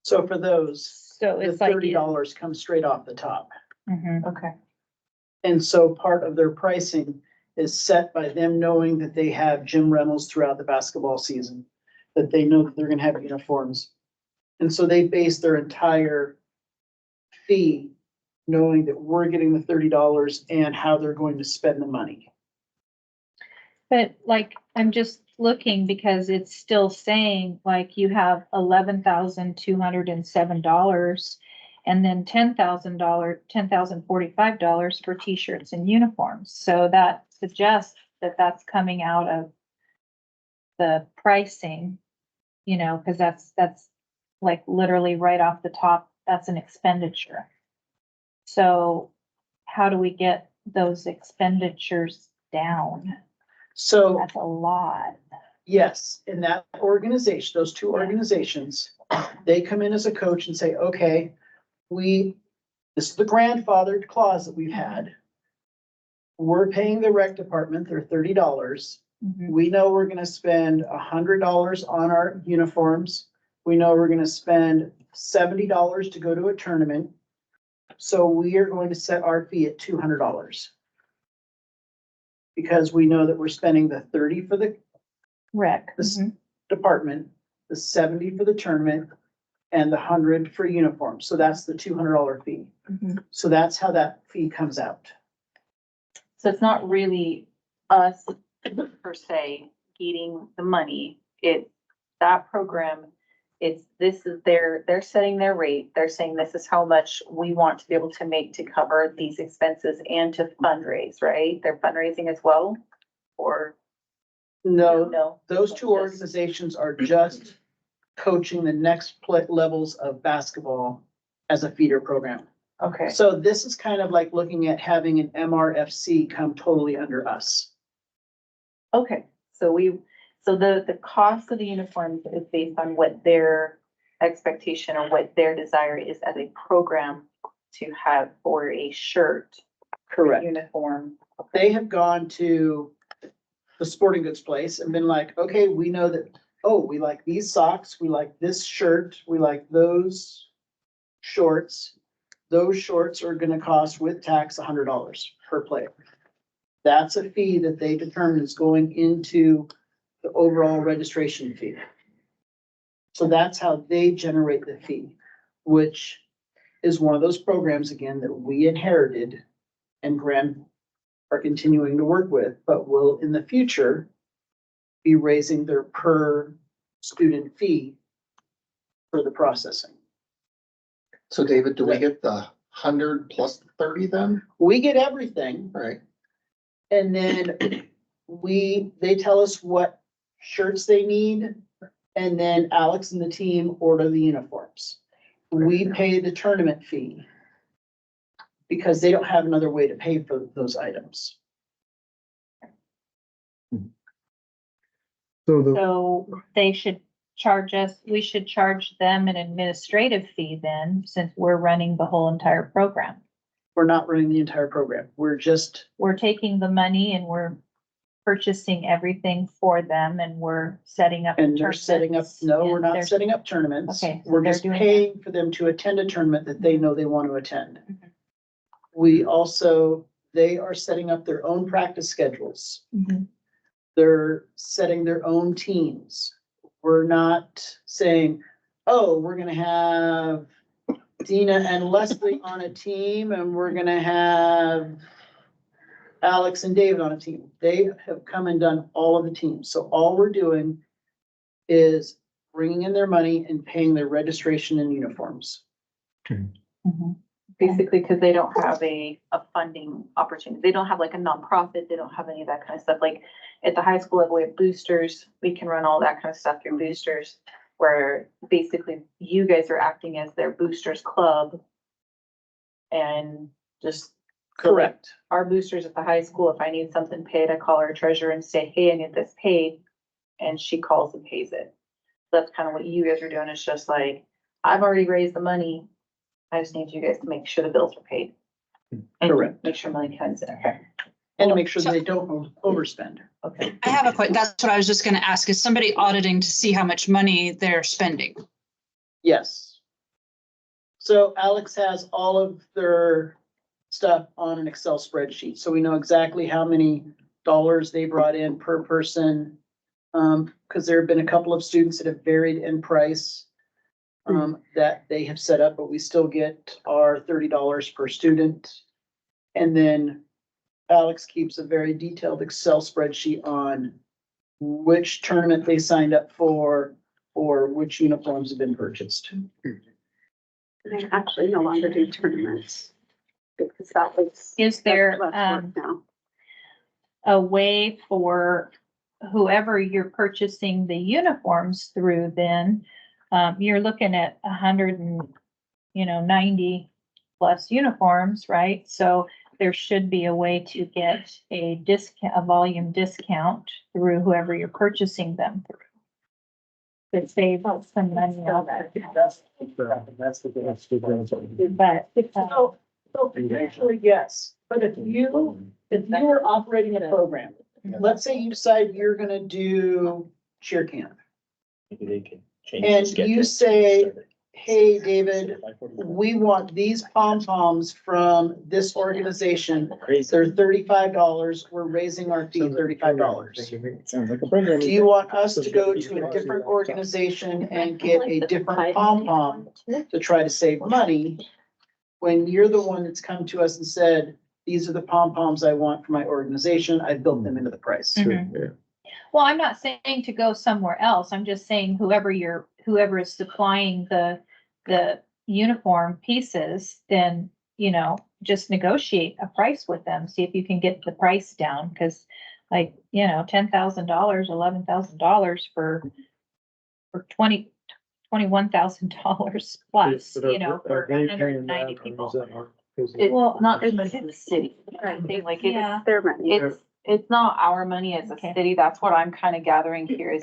So for those, so the it's like. $30 comes straight off the top. Okay. And so part of their pricing is set by them knowing that they have gym rentals throughout the basketball season, that they know that they're gonna have uniforms. And so they base their entire fee knowing that we're getting the $30 and how they're going to spend the money. But like, I'm just looking because it's still saying like you have $11,207 and then $10,045 for t-shirts and uniforms. So that suggests that that's coming out of the pricing, because that's like literally right off the top, that's an expenditure. So how do we get those expenditures down? So That's a lot. yes, in that organization, those two organizations, they come in as a coach and say, okay, this is the grandfathered clause that we've had. We're paying the rec department their $30. Mhm. We know we're gonna spend $100 on our uniforms. We know we're gonna spend $70 to go to a tournament. So we are going to set our fee at $200. Because we know that we're spending the 30 for the Rec. This- Mhm. department, the 70 for the tournament, and the 100 for uniforms. So that's the $200 fee. Mhm. So that's how that fee comes out. So it's not really us per se getting the money. It's that program. This is they're setting their rate. They're saying this is how much we want to be able to make to cover these expenses and to fundraise, right? They're fundraising as well, or No, those two Just- organizations are just coaching the next levels of basketball as a feeder program. Okay, So this is kind of like looking at having an MRFC come totally under us. okay. So the cost of the uniforms is based on what their expectation or what their desire is as a program to have for a shirt, Correct. uniform. They have gone to the sporting goods place and been like, okay, we know that, oh, we like these socks, we like this shirt, we like those shorts. Those shorts are gonna cost with tax $100 per player. That's a fee that they determine is going into the overall registration fee. So that's how they generate the fee, which is one of those programs, again, that we inherited and are continuing to work with, but will in the future be raising their per student fee for the processing. So David, do we get the 100 plus 30 then? We get everything, Right. and then they tell us what shirts they need, and then Alex and the team order the uniforms. We pay the tournament fee because they don't have another way to pay for those items. So the, So they should charge us, we should charge them an administrative fee then, since we're running the whole entire program. We're not running the entire program. We're just, We're taking the money and we're purchasing everything for them and we're setting up. the and they're setting up, tournaments, no, we're and not they're- setting up tournaments. Okay, so We're they're just doing that. paying for them to attend a tournament that they know they want to attend. Mhm. We also, they are setting up their own practice schedules. Mhm. They're setting their own teams. We're not saying, oh, we're gonna have Dina and Leslie on a team and we're gonna have Alex and David on a team. They have come and done all of the teams. So all we're doing is bringing in their money and paying their registration and uniforms. Mhm. Basically, because they don't have a funding opportunity. They don't have like a nonprofit. They don't have any of that kind of stuff. Like at the high school level, we have boosters. We can run all that kind of stuff through boosters. Where basically you guys are acting as their boosters club. And just Correct. our boosters at the high school, if I need something paid, I call our treasurer and say, hey, I need this paid. And she calls and pays it. That's kind of what you guys are doing. It's just like, I've already raised the money. I just need you guys to make sure the bills are paid. And Correct. make sure money comes in. Okay. And to make sure that they don't overspend. Okay. I have a question. That's what I was just gonna ask. Is somebody auditing to see how much money they're spending? Yes. So Alex has all of their stuff on an Excel spreadsheet, so we know exactly how many dollars they brought in per person. Because there have been a couple of students that have varied in price that they have set up, but we still get our $30 per student. And then Alex keeps a very detailed Excel spreadsheet on which tournament they signed up for or which uniforms have been purchased. They actually no longer do tournaments. Because that was. Is there, that's work now. a way for whoever you're purchasing the uniforms through then, you're looking at 90 plus uniforms, right? So there should be a way to get a discount, a volume discount through whoever you're purchasing them through. To save some money on that. That's the thing. But, So usually, yes, but if you were operating a program let's say you decide you're gonna do cheer camp. Maybe they can change. And the schedule. you say, hey, David, we want these pom-poms from this organization. They're $35. We're raising our fee $35. Sounds like a program. Do you want us to go to a different organization and get a different pom-pom to try to save money? When you're the one that's come to us and said, these are the pom-poms I want for my organization, I built them into the price. Mhm. Yeah. Well, I'm not saying to go somewhere else. I'm just saying whoever is supplying the uniform pieces, then, just negotiate a price with them, see if you can get the price down, because like, $10,000, $11,000 for $21,000 plus, But are for they 190 paying that, or is people. that our- is it- It's Well, not as much as the city. I think like Yeah. Their money. it's not our money as a Okay. city. That's what I'm kind of gathering here is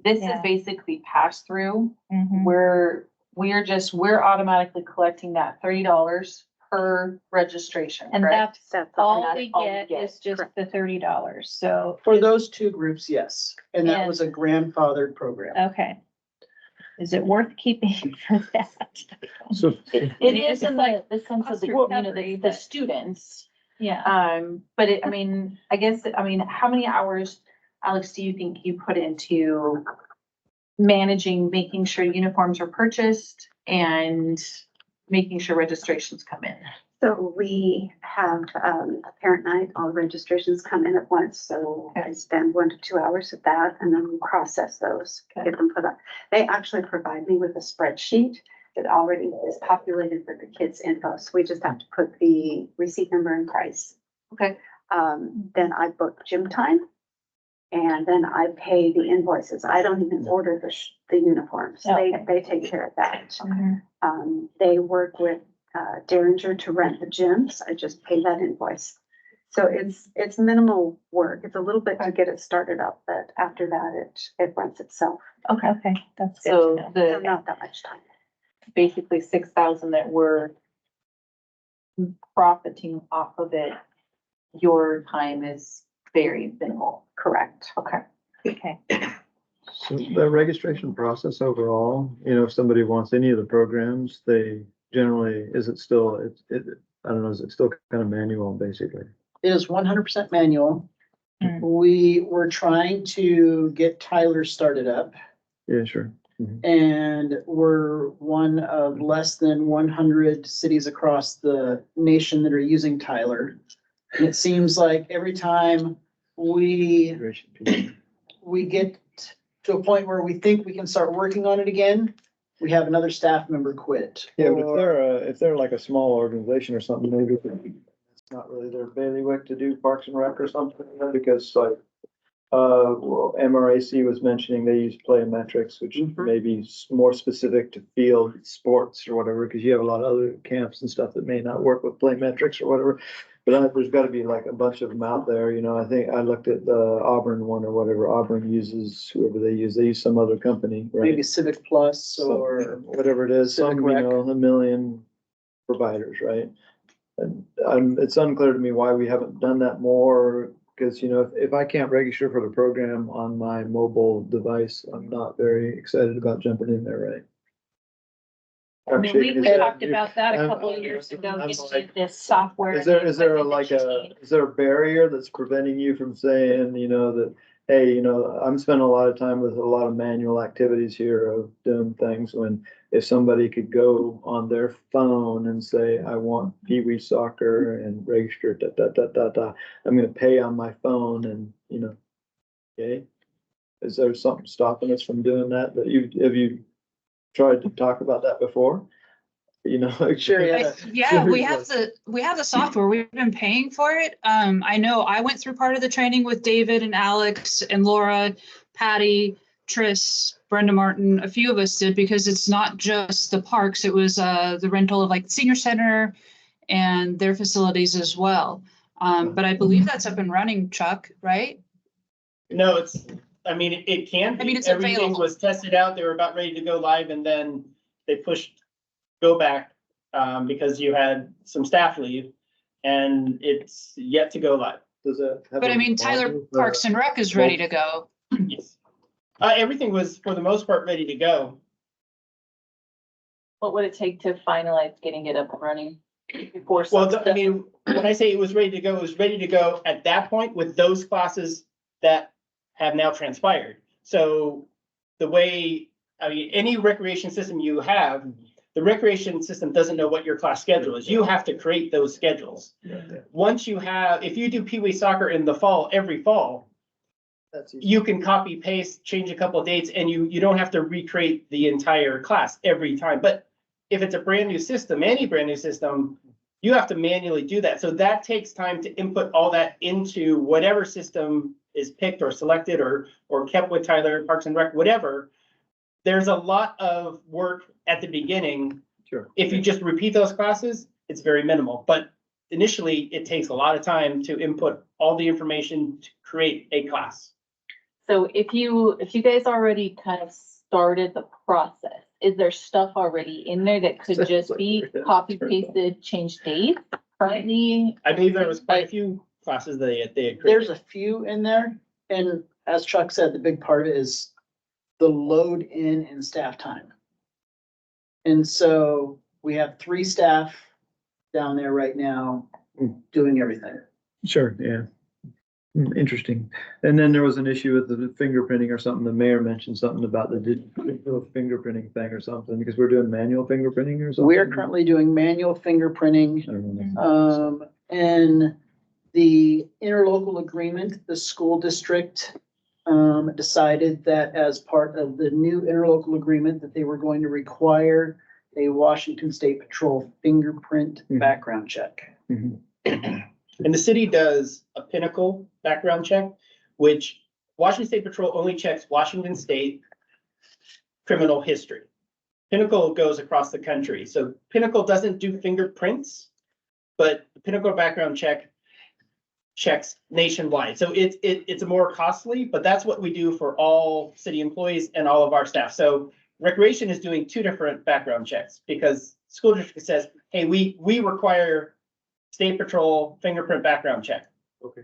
this is Yeah. basically pass through. Mhm. We're automatically collecting that $30 per registration, And correct? that's all. all that's we all we get get, is just correct. the $30. So, For those two groups, yes. And that And- was a grandfathered program. okay. Is it worth keeping for that? So, It is in the sense of cost the, recovery, the but- students. Yeah. But how many hours, Alex, do you think you put into managing, making sure uniforms are purchased and making sure registrations come in? So we have a parent night, all registrations come in at once, so I spend 1 to 2 hours at that and then we process those, get them put up. They actually provide me with a spreadsheet that already is populated with the kids' info, so we just have to put the receipt number and price. Okay. Then I book gym time and then I pay the invoices. I don't even order the uniforms. Okay. They take care of that. Mhm. They work with Derringer to rent the gyms. I just pay that invoice. So it's minimal work. It's a little bit to get it started up, but after that, it runs itself. Okay, that's good. So to know. So the, not that much time. basically 6,000 that we're profiting off of it, your time is very minimal. Correct. Okay. Okay. so the registration process overall, if somebody wants any of the programs, they generally, is it still, I don't know, is it still kind of manual, basically? It is 100% manual. Mm. We were trying to get Tyler started up. Yeah, sure. Mhm. And we're one of less than 100 cities across the nation that are using Tyler. And it seems like every time we get to a point where we think we can start working on it again, we have another staff member quit. Yeah, but Or- if they're like a small organization or something, maybe it's not really their bailiwick to do Parks and Rec or something, because like, well, MRAC was mentioning they use plyometrics, which Mhm. may be more specific to field sports or whatever, because you have a lot of other camps and stuff that may not work with plyometrics or whatever. But there's gotta be like a bunch of them out there, I think I looked at the Auburn one or whatever, Auburn uses, whoever they use some other company, right? Maybe Civic Plus So, or, whatever it is, Civic Rec. a million providers, right? And it's unclear to me why we haven't done that more, because, if I can't register for the program on my mobile device, I'm not very excited about jumping in there, right? I mean, we talked about that a I'm- couple of years ago, I'm getting like- this software. Is there, and is there equipment like that you need. is there a barrier that's preventing you from saying, that, hey, I'm spending a lot of time with a lot of manual activities here of doing things, when if somebody could go on their phone and say, I want Pee Wee soccer and register, I'm gonna pay on my phone and, okay? Is there something stopping us from doing that, have you tried to talk about that before? Sure, yeah. Yeah, we have the software. We've been paying for it. I know I went through part of the training with David and Alex and Laura, Patty, Triss, Brenda Martin. A few of us did, because it's not just the parks. It was the rental of like senior center and their facilities as well. But I believe that's up and running, Chuck, right? No, it can be. I mean, it's Everything available. was tested out. They were about ready to go live and then they pushed go back because you had some staff leave and it's yet to go live. Does that? have But a I mean, Tyler model, Parks and Rec is ready to go. Yes. Everything was, for the most part, ready to go. What would it take to finalize getting it up and running before? Well, some I mean, when I say it was ready to go, it was ready to go at that point with those classes that have now transpired. So the way, I mean, any recreation system you have, the recreation system doesn't know what your class schedule is. You have to create those schedules. Once you have, if you do Pee Wee soccer in the fall, every fall, That's easy. you can copy, paste, change a couple of dates, and you don't have to recreate the entire class every time. But if it's a brand new system, any brand new system, you have to manually do that. So that takes time to input all that into whatever system is picked or selected or kept with Tyler Parks and Rec, whatever. There's a lot of work at the beginning. Sure. If you just repeat those classes, it's very minimal. But initially, it takes a lot of time to input all the information to create a class. So if you guys already kind of started the process, is there stuff already in there that could just be copy pasted, change dates currently? I believe there was quite a few classes that they had created. There's a few in there, and as Chuck said, the big part is the load in and staff time. And so we have 3 staff down there right now doing everything. Sure, yeah. Interesting. And then there was an issue with the fingerprinting or something. The mayor mentioned something about the digital fingerprinting thing or something, because we're doing manual fingerprinting or something. We are currently doing manual fingerprinting. I don't know. And the interlocal agreement, the school district decided that as part of the new interlocal agreement, that they were going to require a Washington State Patrol fingerprint background check. And the city does a Pinnacle background check, which Washington State Patrol only checks Washington State criminal history. Pinnacle goes across the country. So Pinnacle doesn't do fingerprints, but the Pinnacle background check checks nationwide. So it's more costly, but that's what we do for all city employees and all of our staff. So Recreation is doing 2 different background checks because school district says, hey, we require State Patrol fingerprint background check. Okay.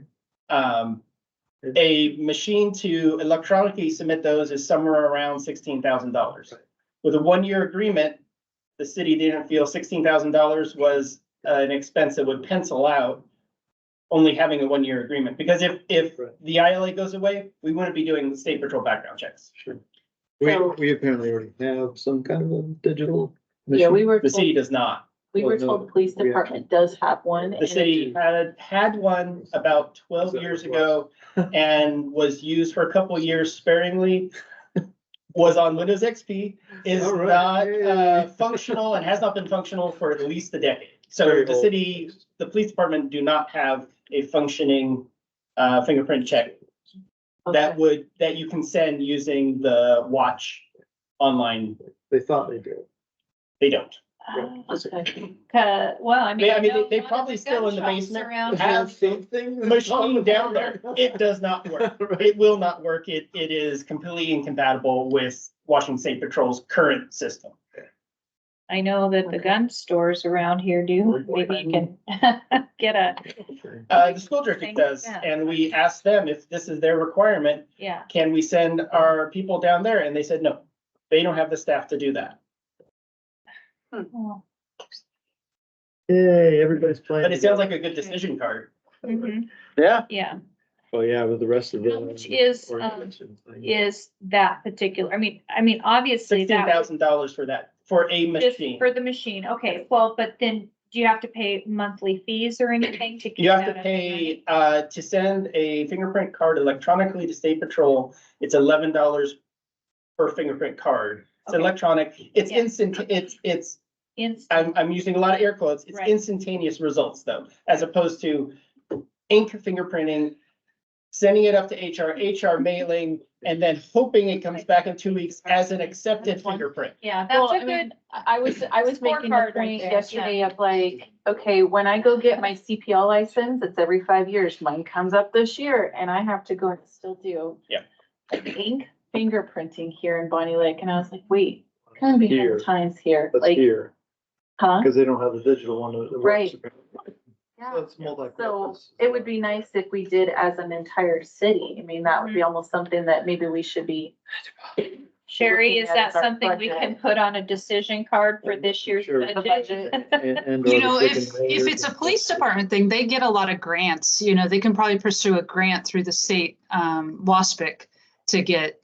A machine to electronically submit those is somewhere around $16,000. With a 1-year agreement, the city didn't feel $16,000 was an expense that would pencil out only having a 1-year agreement. Because if the ILA goes away, we wouldn't be doing the State Patrol background checks. Sure. We apparently already have some kind of a digital. Yeah, we were The city told, does not. we were told the police department does have one. The city had one about 12 years ago and was used for a couple of years sparingly. Was on Windows XP, is not functional and has not been functional for at least a decade. So the city, the police department do not have a functioning fingerprint check that you can send using the watch online. They thought they did. They don't. Okay. Well, I mean. They know they one of probably the still gun in the shops basement around have something. machine down there. It does not work. It will not work. It is completely incompatible with Washington State Patrol's current system. I know that the gun stores around here do. Maybe you can get a, The school district does, Yeah. and we asked them if this is their requirement, yeah. can we send our people down there? And they said, no, they don't have the staff to do that. Oh, Yay, everybody's playing. But it sounds like a good decision card. mhm. Yeah. Yeah, Oh, yeah, with the rest of the. Which is, organization thing. is that particular, I mean, obviously that. $16,000 for that, for a Just machine. for the machine, okay, well, but then do you have to pay monthly fees or anything to? keep You have that to up and pay, to send a fingerprint card electronically to State Patrol, it's $11 per fingerprint card. It's Okay. electronic, it's Yeah. instant, it's, running? Instant, I'm using a lot of air quotes, it's Right. instantaneous results though, as opposed to ink fingerprinting, sending it up to HR mailing, and then hoping it comes back in 2 weeks as an accepted fingerprint. yeah, Well, that's a I mean, good, I was making the scorecard right point there, yesterday of like, okay, when I go get my CPL license, it's every 5 years. Mine comes up this year and I have to go and still do. Yeah. Ink fingerprinting here in Bonney Lake. And I was like, wait, kind of behind Here. the times here. That's Like, here, huh? because they don't have the digital one that works. Right. So it's So multi-purpose. it would be nice if we did as an entire city. I mean, that would be almost something that maybe we should be. Sherry, is looking at that as our something we budget. can put on a decision card for this year's Sure. budget? And You or know, the if chicken if wings it's a and police stuff. department thing, they get a lot of grants. You know, they can probably pursue a grant through the state WASPIC to get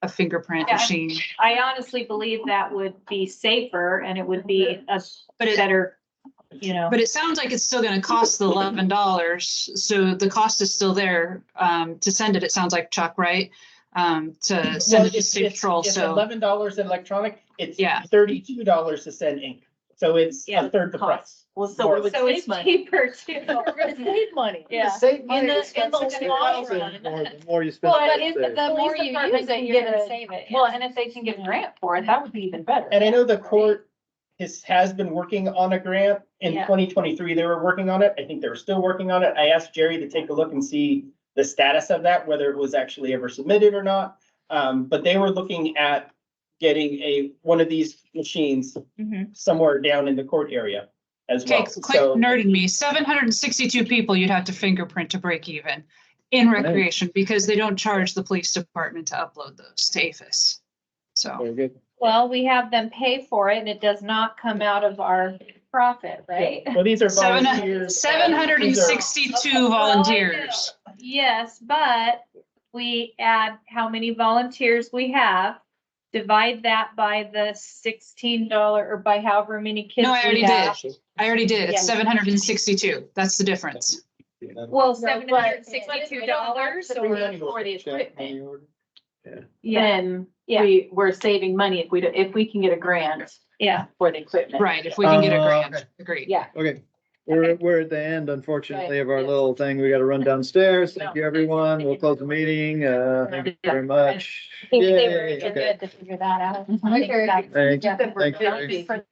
a fingerprint Yeah. machine. I honestly believe that would be safer and it would be a But it, better, you know. but it sounds like it's still going to cost the $11. So the cost is still there to send it. It sounds like, Chuck, right? To send it to state patrol. It's So $11 electronic, it's Yeah. $32 to send ink. So it's Yeah, a third the price. Well, so we would So it's save money. cheaper too. We're gonna save money. Yeah. Save money. In the- we spent in the $60 long in- run. The more you spend. Well, but the if more you save. the more Police you department use it, can you're get gonna a- save it. Well, and if they can get a grant for it, that would be even better. And I know the court has been working on a grant in Yeah. 2023. They were working on it. I think they were still working on it. I asked Jerry to take a look and see the status of that, whether it was actually ever submitted or not. But they were looking at getting one of these machines Mhm. somewhere down in the court area as okay, well. quick So nerd in me. 762 people you'd have to fingerprint to break even in recreation because they don't charge the police department to upload those to APHIS. So. Very good. Well, we have them pay for it and it does not come out of our profit, right? well, these are Seven- volunteers. 762 volunteers. Yes, but we add how many volunteers we have, divide that by the $16 or by however many kids No, I we already have. did. I already did. Yeah. It's 762. That's the difference. Well, No, $762 or, For the Check, equipment, money order. yeah, then Yeah. we're saving money if we can get a grant yeah. for the equipment. Right, if we can get a okay. grant, agreed. Yeah. Okay, we're at the end, unfortunately, of our little thing. We gotta run downstairs. Thank you, everyone. We'll close the meeting. Thank you very much. I think they were Yay, okay. good to figure that out. Mhm. Thanks. That we're Thanks, jumping Jerry. for